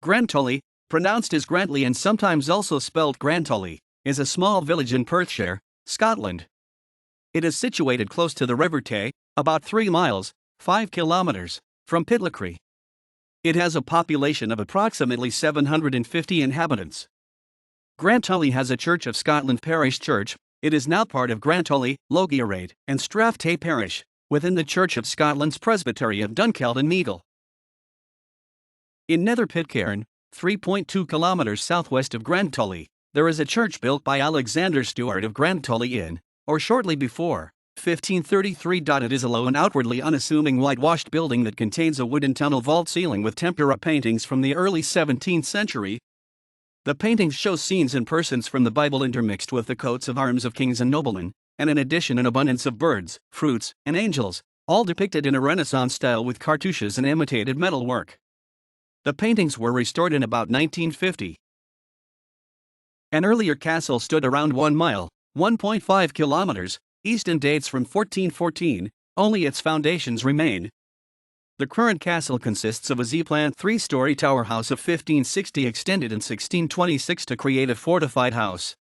Grantully, pronounced as Grantly and sometimes also spelt Grantully, is a small village in Perthshire, Scotland. It is situated close to the River Tay, about 3 miles, 5 kilometres, from Pitlochry. It has a population of approximately 750 inhabitants. Grantully has a Church of Scotland Parish Church. It is now part of Grantully, Logiarade, and River Tay Parish, within the Church of Scotland's Presbytery of Dunkeld and Meagle. In Nether Pitcairn, 3.2 kilometres southwest of Grantully, there is a church built by Alexander Stewart of Grantully in, or shortly before, 1533. It is a low and outwardly unassuming whitewashed building that contains a wooden tunnel vault ceiling with tempera paintings from the early 17th century. The paintings show scenes and persons from the Bible intermixed with the coats of arms of kings and noblemen, and in addition an abundance of birds, fruits, and angels, all depicted in a Renaissance style with cartouches and imitated metalwork. The paintings were restored in about 1950. An earlier castle stood around 1 mile, 1.5 kilometers, east and dates from 1414, only its foundations remain. The current castle consists of a Z-plan 3-story tower house of 1560 extended in 1626 to create a fortified house.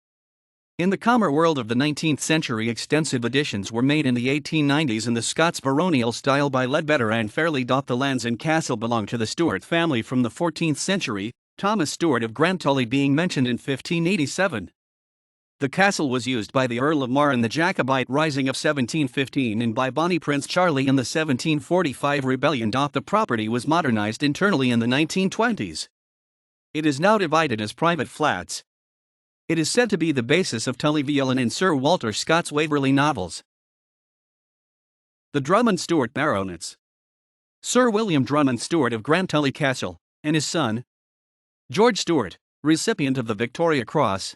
In the calmer world of the 19th century, extensive additions were made in the 1890s in the Scots baronial style by Leadbetter and Fairley. The lands and castle belonged to the Stuart family from the 14th century, Thomas Stuart of Grantully being mentioned in 1587. The castle was used by the Earl of Mar in the Jacobite Rising of 1715 and by Bonnie Prince Charlie in the 1745 rebellion. The property was modernised internally in the 1920s. It is now divided as private flats. It is said to be the basis of Tully Veolan in Sir Walter Scott's Waverley novels. The Drummond Stuart Baronets. Sir William Drummond Stuart of Grandtully Castle, and his son, George Stuart, recipient of the Victoria Cross,